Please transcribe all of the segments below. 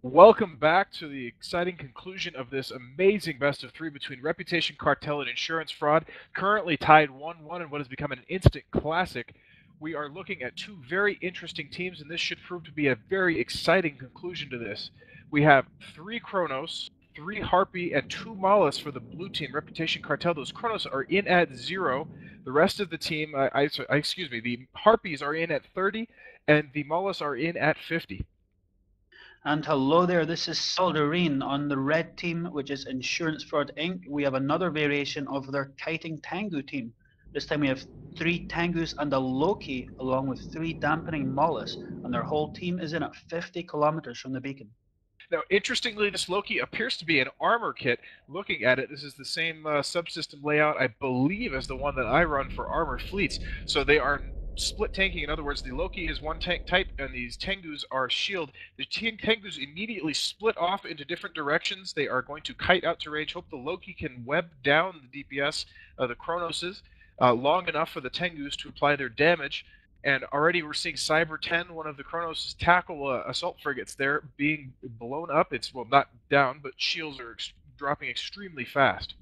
Welcome back to the exciting conclusion of this amazing best of three between Reputation, Cartel, and Insurance Fraud. Currently tied 1-1 in what has become an instant classic. We are looking at two very interesting teams, and this should prove to be a very exciting conclusion to this. We have 3 Chronos, 3 Harpy, and 2 Mollis for the blue team, Reputation, Cartel. Those Chronos are in at 0. The rest of the team, the Harpies are in at 30, and the Mollis are in at 50. And hello there, this is Saldarine on the red team, which is Insurance Fraud Inc. We have another variation of their kiting Tengu team. This time we have 3 Tengus and a Loki, along with 3 dampening Mollis, and their whole team is in at 50 kilometers from the beacon. Now, interestingly, this Loki appears to be an armor kit. Looking at it, this is the same subsystem layout, I believe, as the one that I run for armored fleets. So they are split tanking. In other words, the Loki is one tank type, and these Tengus are shield. The Tengus immediately split off into different directions. They are going to kite out to range. Hope the Loki can web down the DPS, the Chronoses, long enough for the Tengus to apply their damage. And already we're seeing Cyber 10, one of the Kronos tackle assault frigates there, being blown up. It's, well, not down, but shields are dropping extremely fast.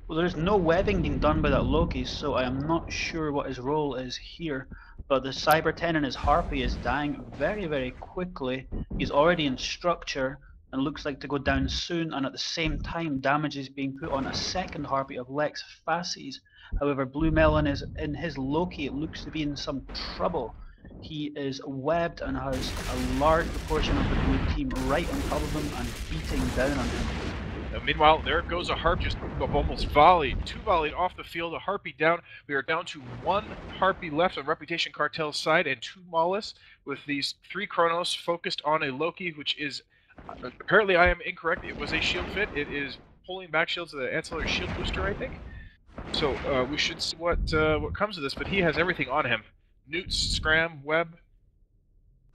Well, there's no webbing being done by that Loki, so I am not sure what his role is here. But the Cyber 10 in his Harpy is dying very, very quickly. He's already in structure and looks like to go down soon, and at the same time damage is being put on a second Harpy of Lex Fasces. However, Blue Melon is in his Loki, it looks to be in some trouble. He is webbed and has a large proportion of the blue team right on top of him and beating down on him. Meanwhile, there goes a Harp just almost volleyed, 2 volleyed off the field, a Harpy down. We are down to 1 Harpy left on Reputation Cartel's side and 2 Mollis, with these 3 Chronos focused on a Loki, which is, apparently I am incorrect, it was a shield fit. It is pulling back shields of the ancillary shield booster, I think. So we should see what comes of this, but he has everything on him. Newts, Scram, Web.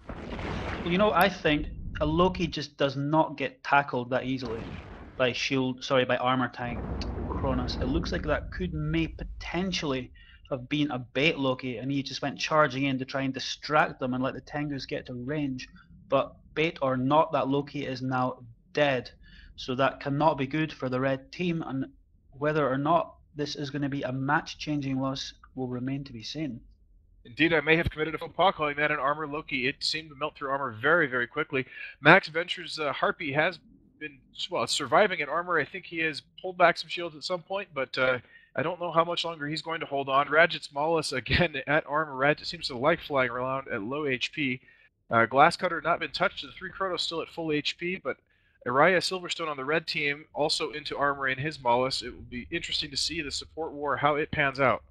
Well, you know, I think a Loki just does not get tackled that easily by armor tank Kronos. It looks like that may potentially have been a bait Loki, and he just went charging in to try and distract them and let the Tengus get to range. But bait or not, that Loki is now dead, so that cannot be good for the red team, and whether or not this is going to be a match-changing loss will remain to be seen. Indeed, I may have committed a faux pas calling that an armor Loki. It seemed to melt through armor very, very quickly. Max Venture's Harpy has been, well, surviving in armor. I think he has pulled back some shields at some point, but I don't know how much longer he's going to hold on. Radget's Mollis, again, at armor. Radget seems to like flying around at low HP. Glasscutter not been touched. The 3 Chronos still at full HP, but Araya Silverstone on the red team also into armor in his Mollis. It will be interesting to see the support war, how it pans out.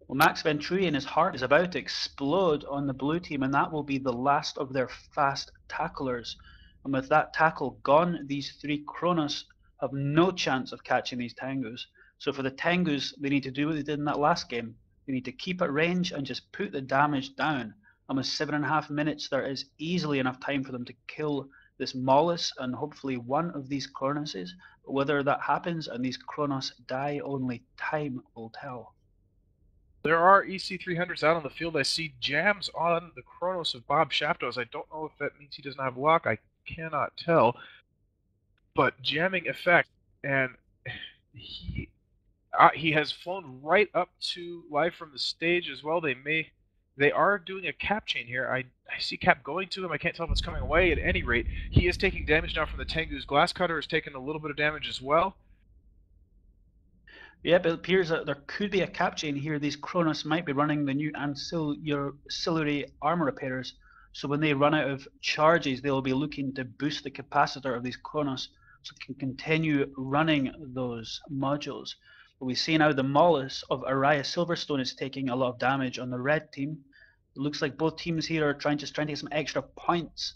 Well, Max Venturi in his heart is about to explode on the blue team, and that will be the last of their fast tacklers. And with that tackle gone, these 3 Kronos have no chance of catching these Tengus. So for the Tengus, they need to do what they did in that last game. They need to keep at range and just put the damage down. And with 7.5 minutes, there is easily enough time for them to kill this Mollis and hopefully one of these Cronoses. But whether that happens and these Kronos die, only time will tell. There are EC300s out on the field. I see jams on the Chronos of Bob Shaftos. I don't know if that means he doesn't have luck. I cannot tell. But jamming effect, and he has flown right up to live from the stage as well. They are doing a cap chain here. I see cap going to him. I can't tell if it's coming away. At any rate, he is taking damage now from the Tengu's. Glasscutter is taking a little bit of damage as well. Yep, it appears that there could be a cap chain here. These Kronos might be running the new ancillary armor repairers. So when they run out of charges, they'll be looking to boost the capacitor of these Kronos so it can continue running those modules. But we see now the Mollis of Araya Silverstone is taking a lot of damage on the red team. It looks like both teams here are trying to get some extra points.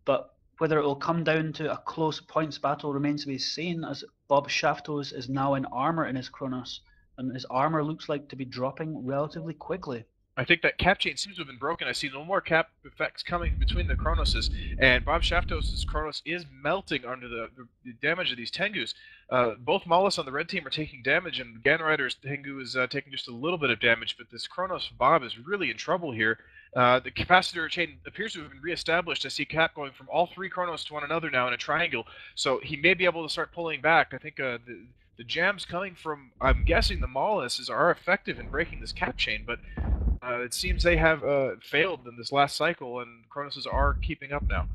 But whether it will come down to a close points battle remains to be seen, as Bob Shaftos is now in armor in his Kronos, and his armor looks like to be dropping relatively quickly. I think that cap chain seems to have been broken. I see no more cap effects coming between the Chronoses, and Bob Shaftos' Chronos is melting under the damage of these Tengus. Both Mollis on the red team are taking damage, and Ganrider's Tengu is taking just a little bit of damage, but this Chronos Bob is really in trouble here. The capacitor chain appears to have been reestablished. I see Cap going from all three Chronos to one another now in a triangle, so he may be able to start pulling back. I think the jams coming from, I'm guessing, the Molluses are effective in breaking this Cap chain, but it seems they have failed in this last cycle, and Cronoses are keeping up now.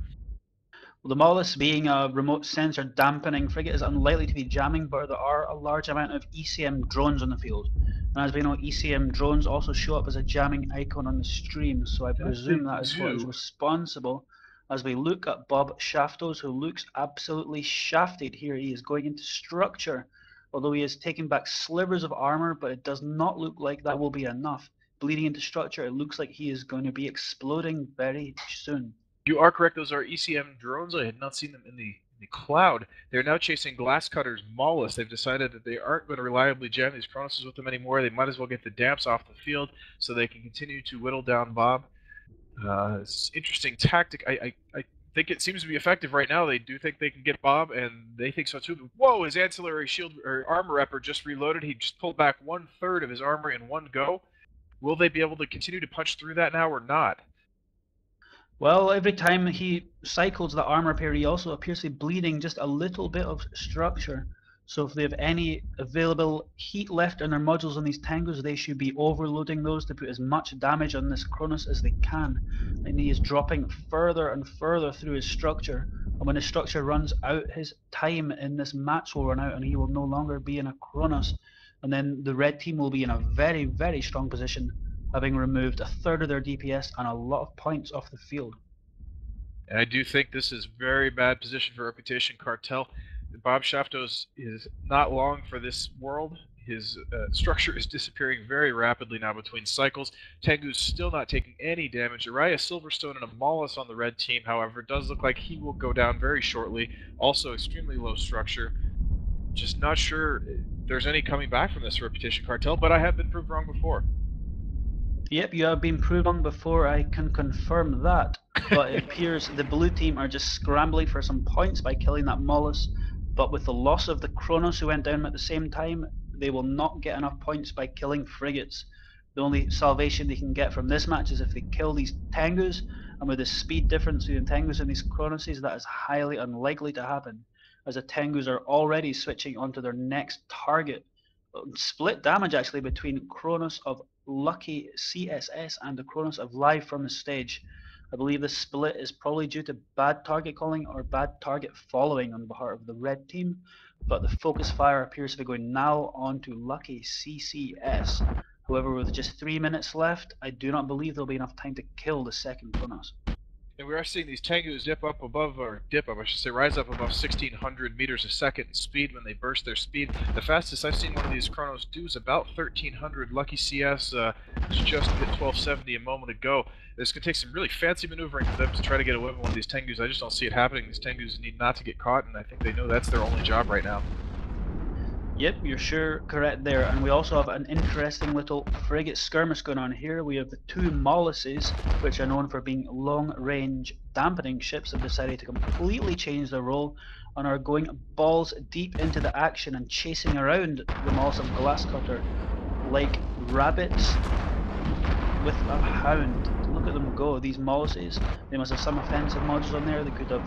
Well, the Mollusk, being a remote sensor dampening frigate, is unlikely to be jamming, but there are a large amount of ECM drones on the field. And as we know, ECM drones also show up as a jamming icon on the stream, so I presume that is what is responsible. As we look at Bob Shaftos, who looks absolutely shafted here, he is going into structure, although he is taking back slivers of armor, but it does not look like that will be enough. Bleeding into structure, it looks like he is going to be exploding very soon. You are correct. Those are ECM drones. I had not seen them in the cloud. They're now chasing Glasscutter's Mollusk. They've decided that they aren't going to reliably jam these Cronoses with them anymore. They might as well get the damps off the field so they can continue to whittle down Bob. It's interesting tactic. I think it seems to be effective right now. They do think they can get Bob, and they think so too. Whoa, his ancillary shield or armor repper just reloaded. He just pulled back 1/3 of his armor in one go. Will they be able to continue to punch through that now or not? Well, every time he cycles the armor pair, he also appears to be bleeding just a little bit of structure. So if they have any available heat left in their modules on these Tangos, they should be overloading those to put as much damage on this Cronus as they can. And he is dropping further and further through his structure. And when his structure runs out, his time in this match will run out and he will no longer be in a Cronus. And then the red team will be in a very, very strong position, having removed 1/3 of their DPS and a lot of points off the field. And I do think this is very bad position for Reputation Cartel. Bob Shaftos is not long for this world. His structure is disappearing very rapidly now between cycles. Tengu's still not taking any damage. Uriah Silverstone and a Mollusk on the red team, however, does look like he will go down very shortly. Also extremely low structure. Just not sure there's any coming back from this Reputation Cartel, but I have been proved wrong before. Yep, you have been proven before, I can confirm that. But it appears the blue team are just scrambling for some points by killing that Mollusk. But with the loss of the Kronos who went down at the same time, they will not get enough points by killing frigates. The only salvation they can get from this match is if they kill these Tengus, and with the speed difference between Tengus and these Cronoses, that is highly unlikely to happen, as the Tengus are already switching onto their next target. Split damage actually between Kronos of Lucky CSS and the Kronos of Live from the stage. I believe the split is probably due to bad target calling or bad target following on the part of the red team, but the focus fire appears to be going now on to Lucky CCS. However, with just 3 minutes left, I do not believe there'll be enough time to kill the second Kronos. And we are seeing these Tengus rise up above 1,600 meters a second speed when they burst their speed. The fastest I've seen one of these Chronos do is about 1,300. Lucky CS just hit 1,270 a moment ago. This could take some really fancy maneuvering for them to try to get away with one of these Tengus. I just don't see it happening. These Tengus need not to get caught, and I think they know that's their only job right now. Yep, you're sure correct there. And we also have an interesting little frigate skirmish going on here. We have the two Molluses, which are known for being long-range dampening ships, have decided to completely change their role and are going balls deep into the action and chasing around the Mollusk of Glasscutter like rabbits with a hound. Look at them go. These Molluses, they must have some offensive modules on there. They could have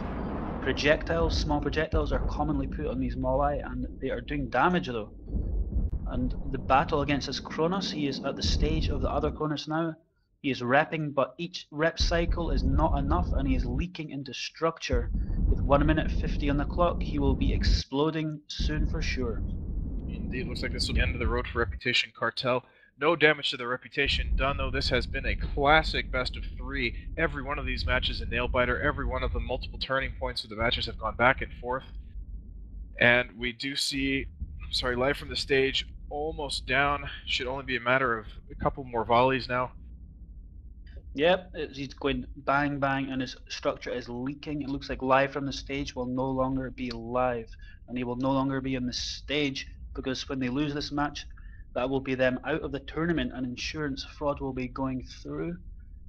projectiles. Small projectiles are commonly put on these molli, and they are doing damage though. And the battle against this Kronos, he is at the stage of the other Kronos now. He is repping, but each rep cycle is not enough, and he is leaking into structure. With 1 minute 50 on the clock, he will be exploding soon for sure. Indeed, looks like this will be the end of the road for Reputation Cartel. No damage to the Reputation done, though. This has been a classic best of 3. Every one of these matches a nail-biter. Every one of the multiple turning points where the matches have gone back and forth. And we do see, live from the stage, almost down. Should only be a matter of a couple more volleys now. Yep, he's going bang bang and his structure is leaking. It looks like live from the stage will no longer be live, and he will no longer be on the stage, because when they lose this match, that will be them out of the tournament and insurance fraud will be going through.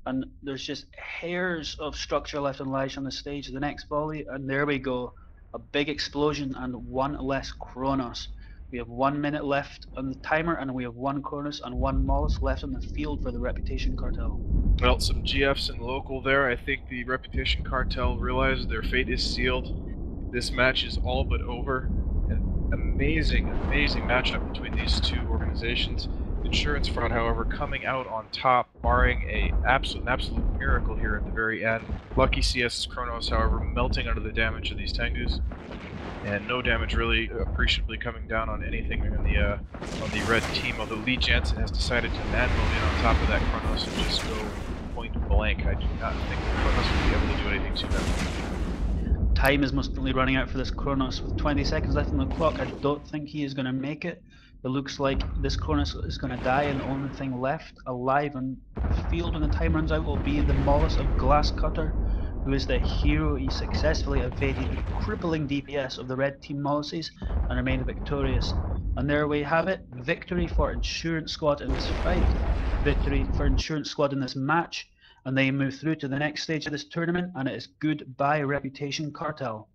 And there's just hairs of structure left and live on the stage. The next volley, and there we go. A big explosion and one less Kronos. We have 1 minute left on the timer, and we have 1 Cronus and 1 Mollusk left on the field for the Reputation Cartel. Well, some GFs in local there. I think the Reputation Cartel realized their fate is sealed. This match is all but over. An amazing, amazing matchup between these two organizations. Insurance Front, however, coming out on top, barring an absolute miracle here at the very end. Lucky CS's Kronos, however, melting under the damage of these Tengus, and no damage really appreciably coming down on anything on the red team. Although Lee Jansen has decided to man mode in on top of that Kronos and just go point blank. I do not think the Kronos will be able to do anything to them. Time is most definitely running out for this Kronos. With 20 seconds left on the clock, I don't think he is going to make it. It looks like this Kronos is going to die, and the only thing left alive on the field when the time runs out will be the Mollusk of Glasscutter, who is the hero. He successfully evaded the crippling DPS of the red team Mollusks and remained victorious. And there we have it, victory for Insurance Squad in this fight, victory for Insurance Squad in this match, and they move through to the next stage of this tournament, and it is goodbye Reputation Cartel.